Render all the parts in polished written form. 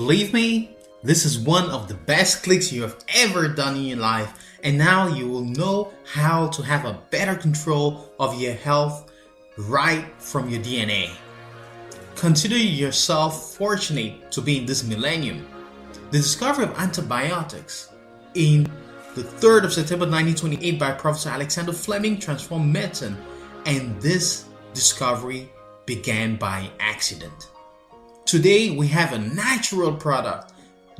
Believe me, this is one of the best clicks you have ever done in your life, and now you will know how to have a better control of your health right from your DNA. Consider yourself fortunate to be in this millennium. The discovery of antibiotics in the 3rd of September 1928 by Professor Alexander Fleming transformed medicine, and this discovery began by accident. Today we have a natural product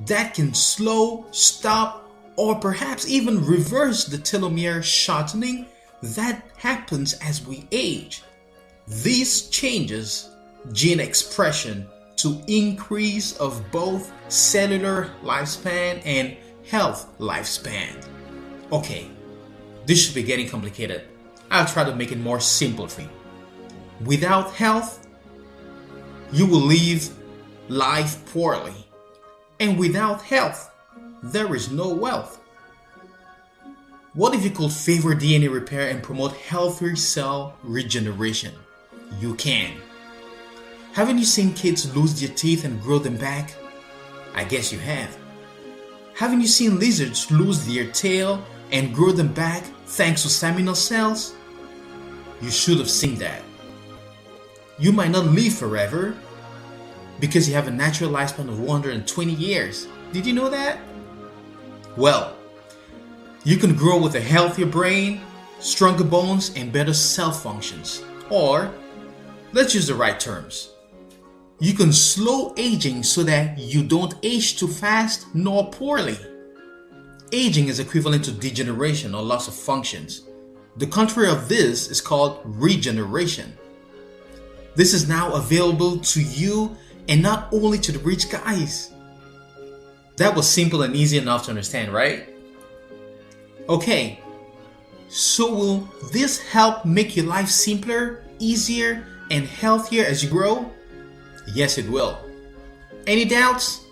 that can slow, stop, or perhaps even reverse the telomere shortening that happens as we age. This changes gene expression to increase of both cellular lifespan and health lifespan. Okay, this should be getting complicated. I'll try to make it more simple for you. Without health, you will live life poorly. And without health, there is no wealth. What if you could favor DNA repair and promote healthier cell regeneration? You can. Haven't you seen kids lose their teeth and grow them back? I guess you have. Haven't you seen lizards lose their tail and grow them back thanks to staminal cells? You should have seen that. You might not live forever because you have a natural lifespan of 120 years. Did you know that? Well, you can grow with a healthier brain, stronger bones, and better cell functions. Or, let's use the right terms. You can slow aging so that you don't age too fast nor poorly. Aging is equivalent to degeneration or loss of functions. The contrary of this is called regeneration. This is now available to you and not only to the rich guys. That was simple and easy enough to understand, right? Okay, so will this help make your life simpler, easier, and healthier as you grow? Yes, it will. Any doubts?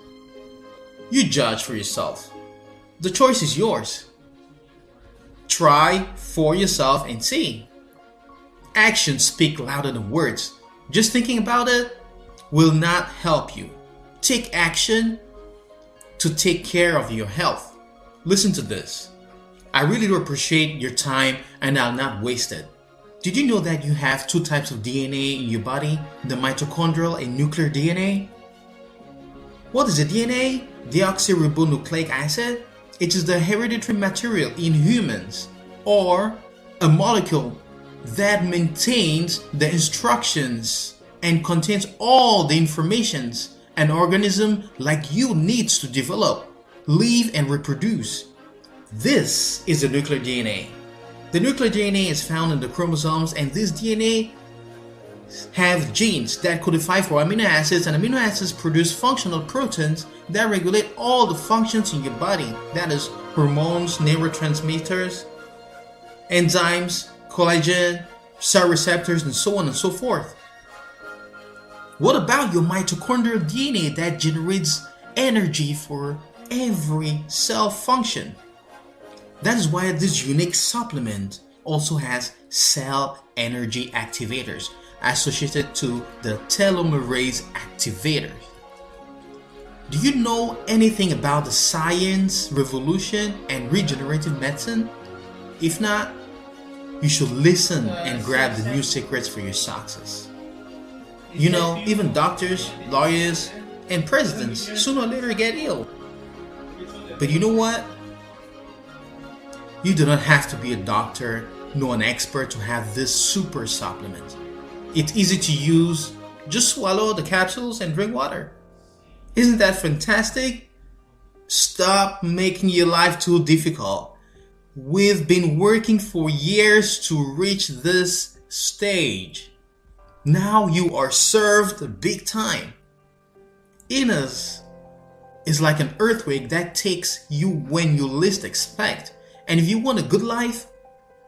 You judge for yourself. The choice is yours. Try for yourself and see. Actions speak louder than words. Just thinking about it will not help you. Take action to take care of your health. Listen to this. I really do appreciate your time and I'll not waste it. Did you know that you have 2 types of DNA in your body, the mitochondrial and nuclear DNA? What is the DNA? Deoxyribonucleic acid? It is the hereditary material in humans, or a molecule that maintains the instructions and contains all the informations an organism like you needs to develop, live, and reproduce. This is the nuclear DNA. The nuclear DNA is found in the chromosomes, and this DNA have genes that codify for amino acids, and amino acids produce functional proteins that regulate all the functions in your body. That is hormones, neurotransmitters, enzymes, collagen, cell receptors, and so on and so forth. What about your mitochondrial DNA that generates energy for every cell function? That is why this unique supplement also has cell energy activators associated to the telomerase activators. Do you know anything about the science, revolution, and regenerative medicine? If not, you should listen and grab the new secrets for your success. You know, even doctors, lawyers, and presidents sooner or later get ill. But you know what? You do not have to be a doctor nor an expert to have this super supplement. It's easy to use. Just swallow the capsules and drink water. Isn't that fantastic? Stop making your life too difficult. We've been working for years to reach this stage. Now you are served big time. Illness is like an earthquake that takes you when you least expect. And if you want a good life,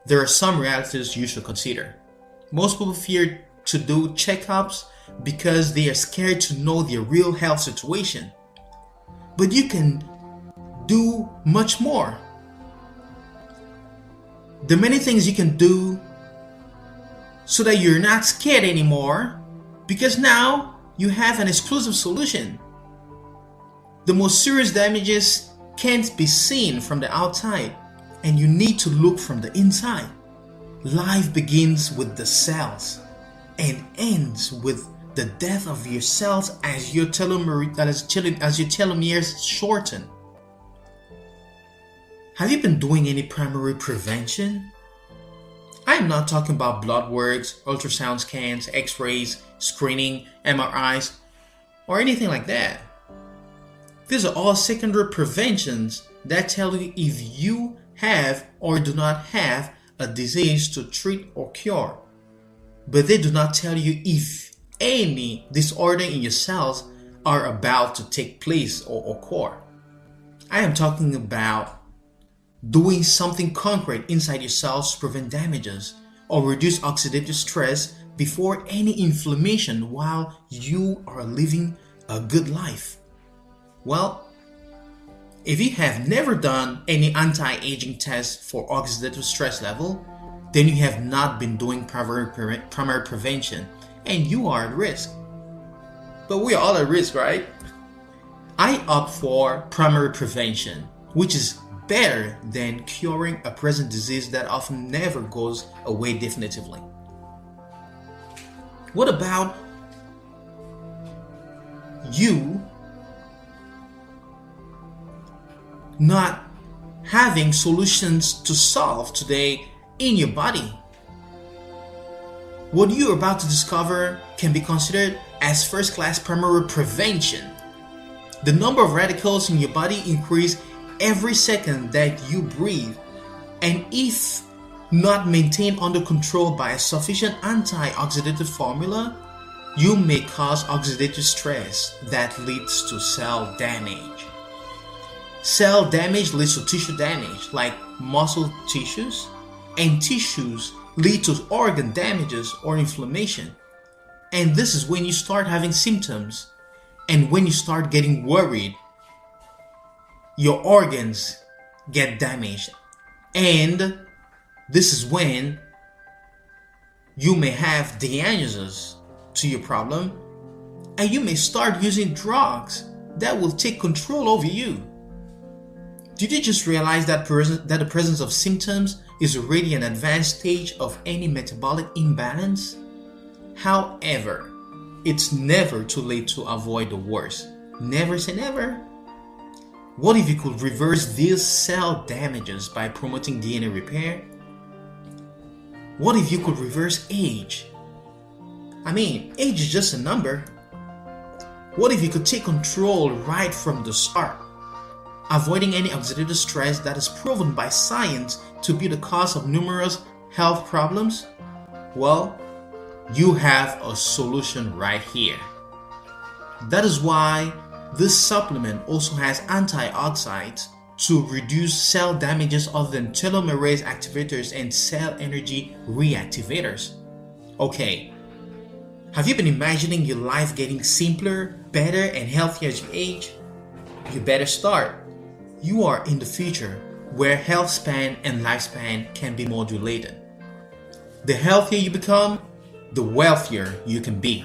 there are some realities you should consider. Most people fear to do checkups because they are scared to know their real health situation. But you can do much more. The many things you can do so that you're not scared anymore, because now you have an exclusive solution. The most serious damages can't be seen from the outside, and you need to look from the inside. Life begins with the cells and ends with the death of your cells as your telomeres shorten. Have you been doing any primary prevention? I am not talking about blood works, ultrasound scans, x-rays, screening, MRIs, or anything like that. These are all secondary preventions that tell you if you have or do not have a disease to treat or cure. But they do not tell you if any disorder in your cells are about to take place or occur. I am talking about doing something concrete inside your cells to prevent damages or reduce oxidative stress before any inflammation while you are living a good life. Well, if you have never done any anti-aging test for oxidative stress level, then you have not been doing primary prevention and you are at risk. But we are all at risk, right? I opt for primary prevention, which is better than curing a present disease that often never goes away definitively. What about you not having solutions to solve today in your body? What you're about to discover can be considered as first-class primary prevention. The number of radicals in your body increase every second that you breathe, and if not maintained under control by a sufficient anti-oxidative formula, you may cause oxidative stress that leads to cell damage. Cell damage leads to tissue damage like muscle tissues, and tissues lead to organ damages or inflammation. And this is when you start having symptoms, and when you start getting worried, your organs get damaged, and this is when you may have diagnosis to your problem, and you may start using drugs that will take control over you. Did you just realize that the presence of symptoms is already an advanced stage of any metabolic imbalance? However, it's never too late to avoid the worst. Never say never. What if you could reverse these cell damages by promoting DNA repair? What if you could reverse age? Age is just a number. What if you could take control right from the start, avoiding any oxidative stress that is proven by science to be the cause of numerous health problems? Well, you have a solution right here. That is why this supplement also has antioxidants to reduce cell damages other than telomerase activators and cell energy reactivators. Okay, have you been imagining your life getting simpler, better, and healthier as you age? You better start. You are in the future where health span and lifespan can be modulated. The healthier you become, the wealthier you can be.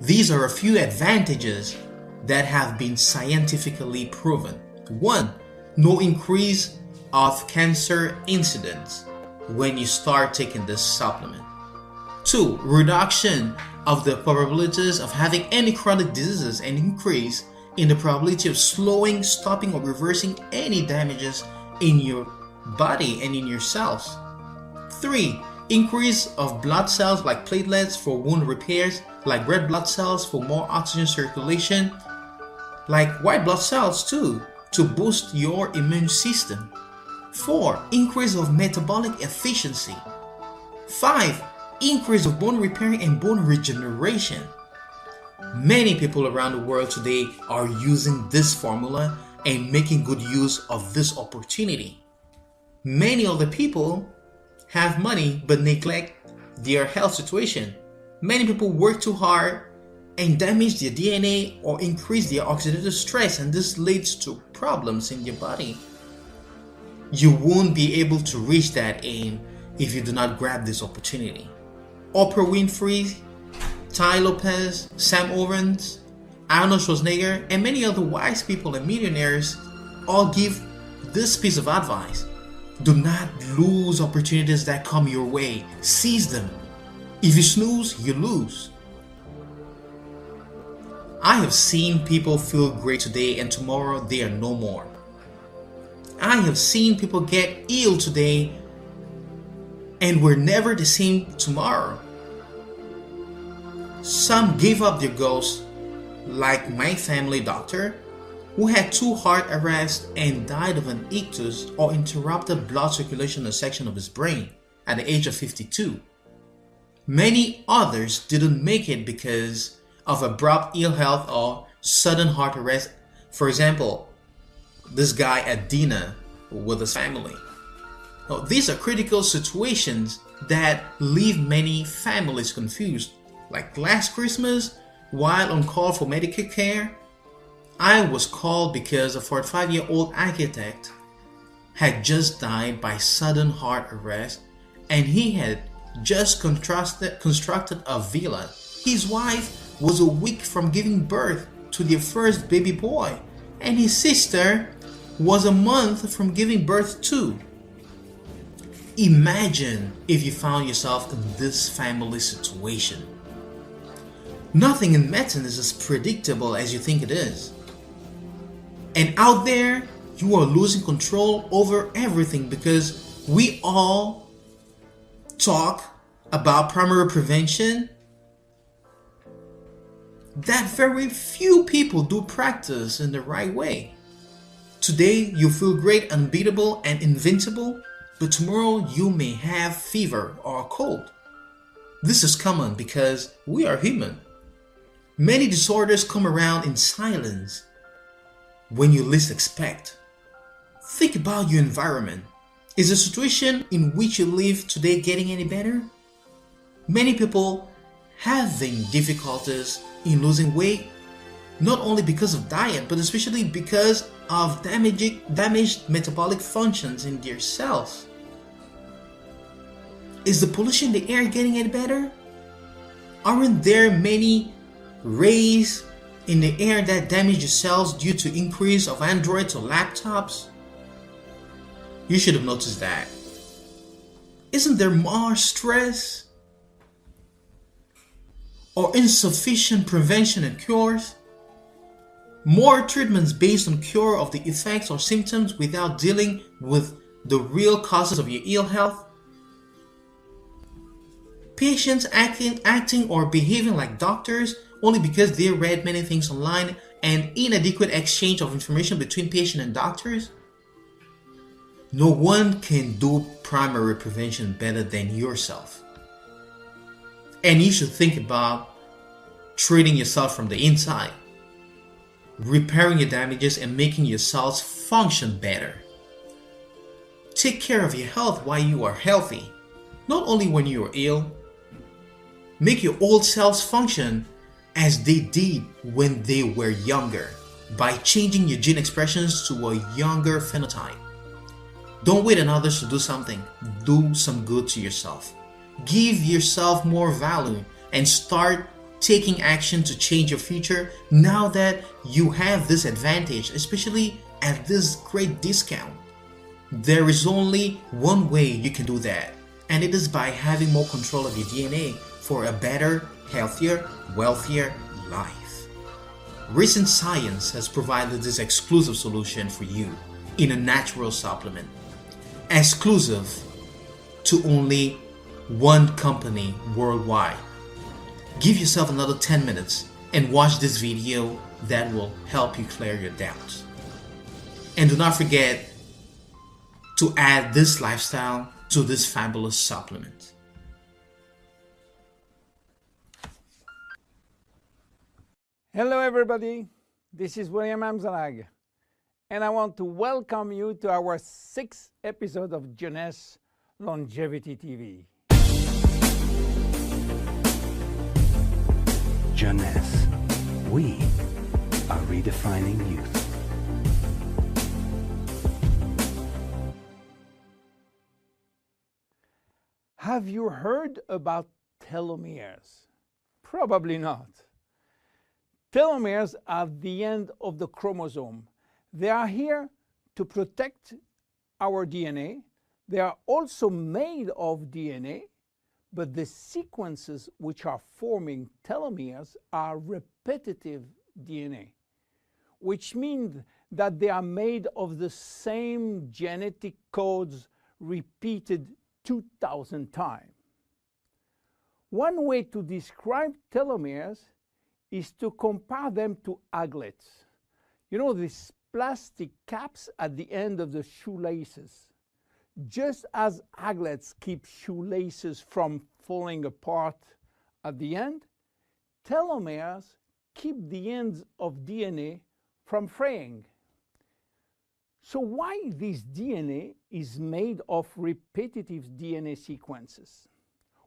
These are a few advantages that have been scientifically proven. 1. No increase of cancer incidence when you start taking this supplement. 2. Reduction of the probabilities of having any chronic diseases and increase in the probability of slowing, stopping, or reversing any damages in your body and in your cells. 3. Increase of blood cells like platelets for wound repairs, like red blood cells for more oxygen circulation, like white blood cells too, to boost your immune system. 4. Increase of metabolic efficiency. 5. Increase of bone repair and bone regeneration. Many people around the world today are using this formula and making good use of this opportunity. Many other people have money but neglect their health situation. Many people work too hard and damage their DNA or increase their oxidative stress, and this leads to problems in your body. You won't be able to reach that aim if you do not grab this opportunity. Oprah Winfrey, Ty Lopez, Sam Owens, Arnold Schwarzenegger, and many other wise people and millionaires all give this piece of advice. Do not lose opportunities that come your way. Seize them. If you snooze, you lose. I have seen people feel great today and tomorrow they are no more. I have seen people get ill today and were never the same tomorrow. Some gave up their goals, like my family doctor, who had 2 heart arrests and died of an ictus or interrupted blood circulation in a section of his brain at the age of 52. Many others didn't make it because of abrupt ill health or sudden heart arrest. For example, this guy at dinner with his family. Now, these are critical situations that leave many families confused. Like last Christmas, while on call for medical care, I was called because a 45-year-old architect had just died by sudden heart arrest, and he had just constructed a villa. His wife was a week from giving birth to their first baby boy, and his sister was a month from giving birth too. Imagine if you found yourself in this family situation. Nothing in medicine is as predictable as you think it is. And out there, you are losing control over everything because we all talk about primary prevention that very few people do practice in the right way. Today, you feel great, unbeatable, and invincible, but tomorrow you may have fever or a cold. This is common because we are human. Many disorders come around in silence when you least expect. Think about your environment. Is the situation in which you live today getting any better? Many people having difficulties in losing weight, not only because of diet, but especially because of damaged metabolic functions in their cells. Is the pollution in the air getting any better? Aren't there many rays in the air that damage your cells due to increase of Androids or laptops? You should have noticed that. Isn't there more stress or insufficient prevention and cures? More treatments based on cure of the effects or symptoms without dealing with the real causes of your ill health? Patients acting or behaving like doctors only because they read many things online, and inadequate exchange of information between patient and doctors? No one can do primary prevention better than yourself. And you should think about treating yourself from the inside, repairing your damages and making your cells function better. Take care of your health while you are healthy, not only when you are ill. Make your old cells function as they did when they were younger by changing your gene expressions to a younger phenotype. Don't wait on others to do something. Do some good to yourself. Give yourself more value and start taking action to change your future now that you have this advantage, especially at this great discount. There is only one way you can do that, and it is by having more control of your DNA for a better, healthier, wealthier life. Recent science has provided this exclusive solution for you in a natural supplement, exclusive to only one company worldwide. Give yourself another 10 minutes and watch this video that will help you clear your doubts. And do not forget to add this lifestyle to this fabulous supplement. Hello everybody, this is William Amzalag, and I want to welcome you to our 6th episode of Jeunesse Longevity TV. Jeunesse, we are redefining youth. Have you heard about telomeres? Probably not. telomeres are the end of the chromosome. They are here to protect our DNA. They are also made of DNA, but the sequences which are forming telomeres are repetitive DNA, which means that they are made of the same genetic codes repeated 2,000 times. One way to describe telomeres is to compare them to aglets. You know, these plastic caps at the end of the shoelaces. Just as aglets keep shoelaces from falling apart at the end, telomeres keep the ends of DNA from fraying. So why this DNA is made of repetitive DNA sequences?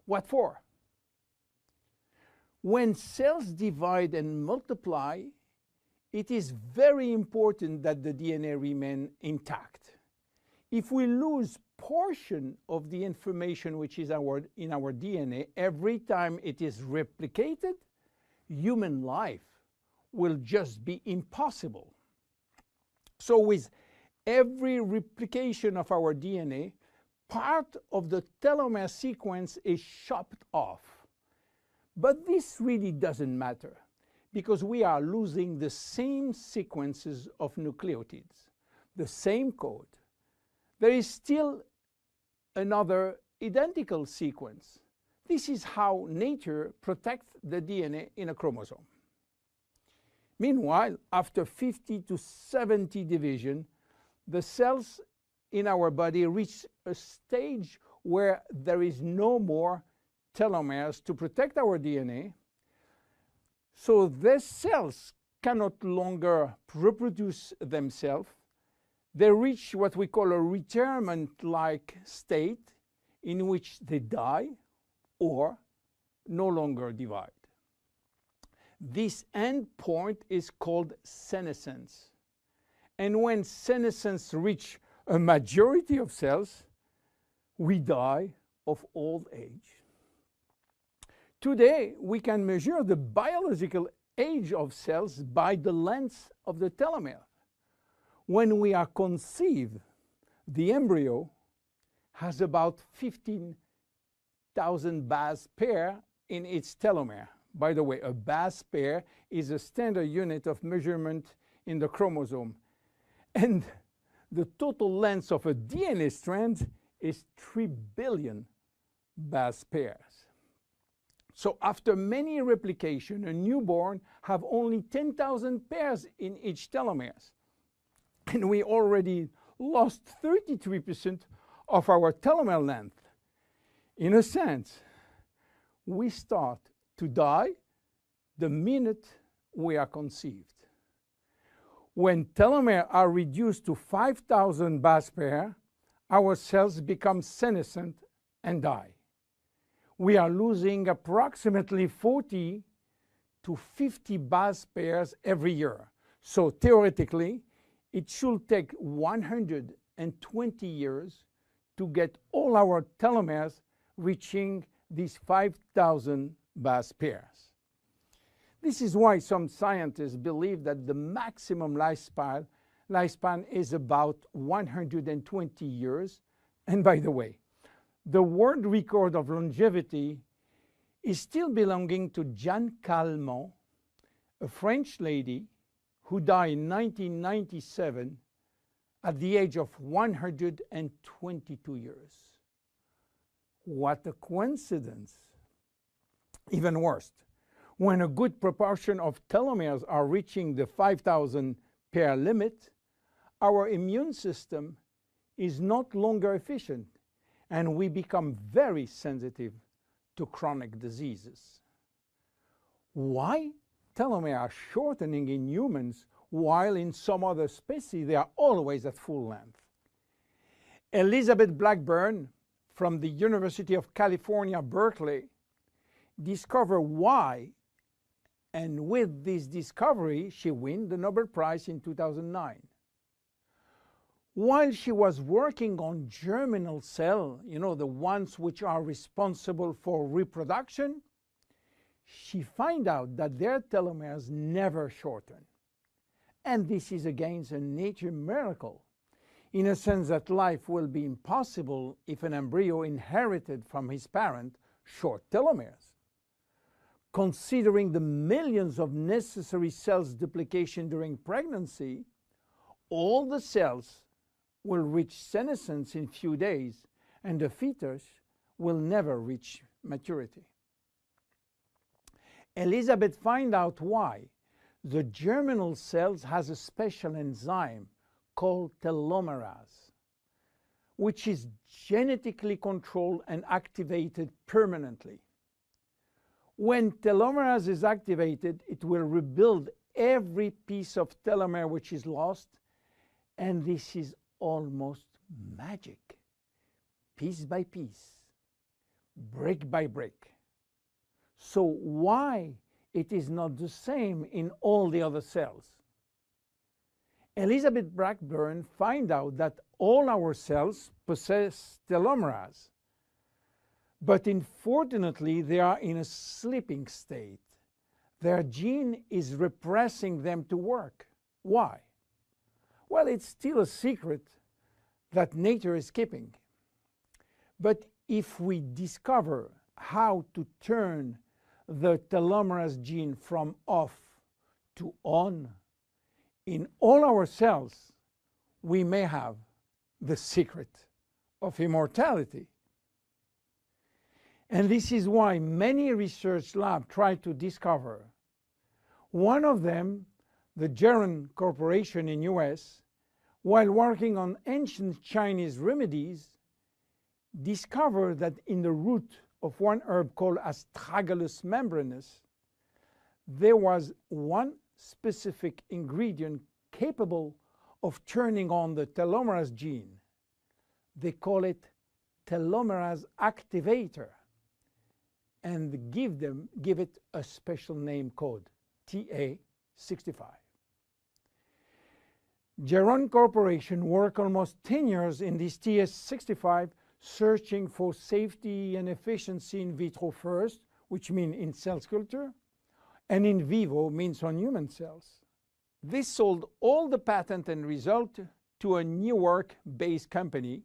What for? When cells divide and multiply, it is very important that the DNA remain intact. If we lose portion of the information which is in our DNA every time it is replicated, human life will just be impossible. So with every replication of our DNA, part of the telomere sequence is chopped off. But this really doesn't matter, because we are losing the same sequences of nucleotides, the same code. There is still another identical sequence. This is how nature protects the DNA in a chromosome. Meanwhile, after 50 to 70 division, the cells in our body reach a stage where there is no more telomeres to protect our DNA. So these cells cannot longer reproduce themselves. They reach what we call a retirement-like state in which they die or no longer divide. This end point is called senescence. And when senescence reaches a majority of cells, we die of old age. Today, we can measure the biological age of cells by the length of the telomere. When we are conceived, the embryo has about 15,000 base pair in its telomere. By the way, a base pair is a standard unit of measurement in the chromosome. And the total length of a DNA strand is 3 billion base pairs. So after many replication, a newborn have only 10,000 pairs in each telomeres. And we already lost 33% of our telomere length. In a sense, we start to die the minute we are conceived. When telomeres are reduced to 5,000 base pairs, our cells become senescent and die. We are losing approximately 40 to 50 base pairs every year. So theoretically, it should take 120 years to get all our telomeres reaching these 5,000 base pairs. This is why some scientists believe that the maximum lifespan is about 120 years. And by the way, the world record of longevity is still belonging to Jeanne Calment, a French lady who died in 1997 at the age of 122 years. What a coincidence! Even worse, when a good proportion of telomeres are reaching the 5,000 pair limit, our immune system is not longer efficient, and we become very sensitive to chronic diseases. Why telomeres are shortening in humans while in some other species they are always at full length? Elizabeth Blackburn from the University of California, Berkeley, discovered why, and with this discovery, she won the Nobel Prize in 2009. While she was working on germinal cells, you know, the ones which are responsible for reproduction, she found out that their telomeres never shorten. And this is against a nature miracle, in a sense that life will be impossible if an embryo inherited from his parent short telomeres. Considering the millions of necessary cells duplication during pregnancy, all the cells will reach senescence in few days, and the fetus will never reach maturity. Elizabeth found out why. The germinal cells has a special enzyme called telomerase, which is genetically controlled and activated permanently. When telomerase is activated, it will rebuild every piece of telomere which is lost, and this is almost magic. Piece by piece, brick by brick. So why it is not the same in all the other cells? Elizabeth Blackburn found out that all our cells possess telomerase, but unfortunately they are in a sleeping state. Their gene is repressing them to work. Why? Well, it's still a secret that nature is keeping. But if we discover how to turn the telomerase gene from off to on in all our cells, we may have the secret of immortality. And this is why many research labs try to discover. One of them, the Geron Corporation in US, while working on ancient Chinese remedies, discovered that in the root of one herb called Astragalus membranus, there was one specific ingredient capable of turning on the telomerase gene. They call it telomerase activator, and give it a special name code, TA65. Geron Corporation worked almost 10 years in this TA65, searching for safety and efficiency in vitro first, which means in cell culture, and in vivo means on human cells. This sold all the patent and result to a New York-based company,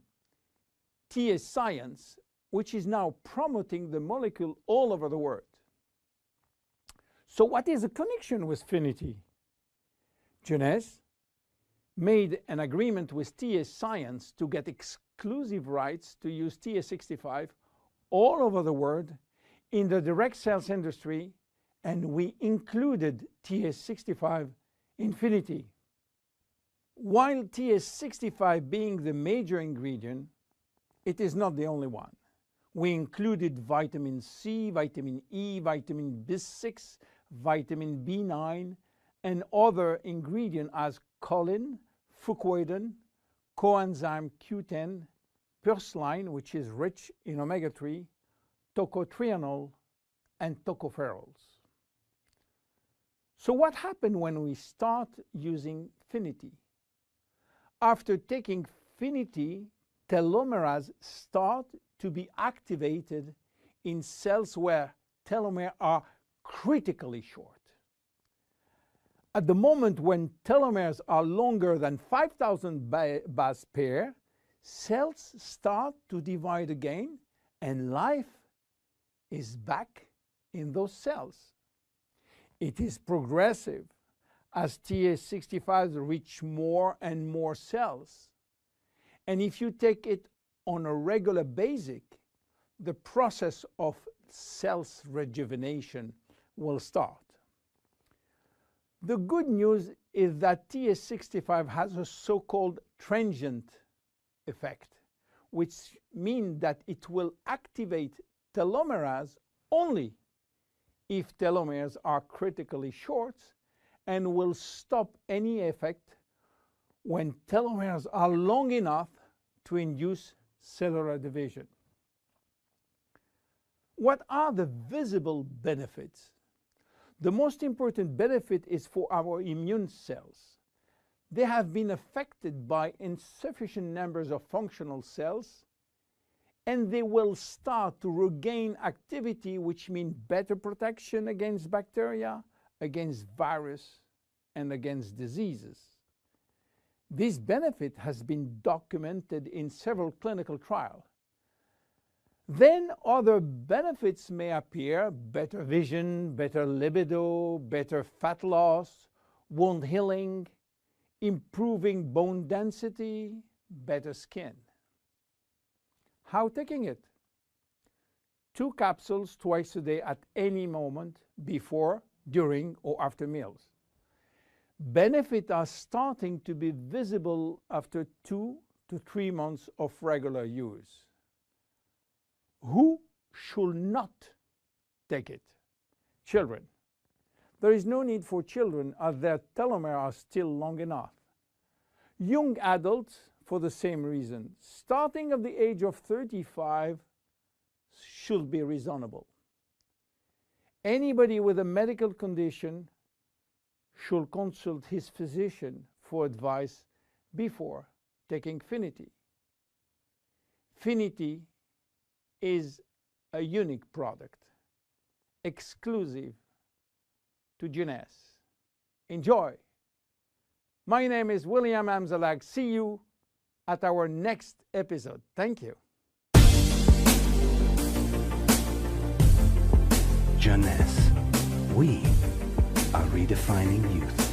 TA Science, which is now promoting the molecule all over the world. So what is the connection with Finity? Jeunesse made an agreement with TA Science to get exclusive rights to use TA65 all over the world in the direct sales industry, and we included TA65 Infinity. While TA65 being the major ingredient, it is not the only one. We included vitamin C, vitamin E, vitamin B6, vitamin B9, and other ingredients as choline, fucoidan, coenzyme Q10, purslane, which is rich in omega-3, tocotrienol, and tocopherols. So what happened when we start using Finity? After taking Finity, telomerase start to be activated in cells where telomeres are critically short. At the moment when telomeres are longer than 5,000 base pair, cells start to divide again, and life is back in those cells. It is progressive as TA65 reach more and more cells. And if you take it on a regular basis, the process of cells rejuvenation will start. The good news is that TA65 has a so-called transient effect, which means that it will activate telomerase only if telomeres are critically short, and will stop any effect when telomeres are long enough to induce cellular division. What are the visible benefits? The most important benefit is for our immune cells. They have been affected by insufficient numbers of functional cells, and they will start to regain activity, which means better protection against bacteria, against virus, and against diseases. This benefit has been documented in several clinical trials. Then other benefits may appear: better vision, better libido, better fat loss, wound healing, improving bone density, better skin. How taking it? 2 capsules twice a day at any moment, before, during, or after meals. Benefits are starting to be visible after 2 to 3 months of regular use. Who should not take it? Children. There is no need for children, as their telomeres are still long enough. Young adults, for the same reason, starting at the age of 35, should be reasonable. Anybody with a medical condition should consult his physician for advice before taking Finity. Finity is a unique product, exclusive to Jeunesse. Enjoy! My name is William Amzalag. See you at our next episode. Thank you. Jeunesse. We are redefining youth.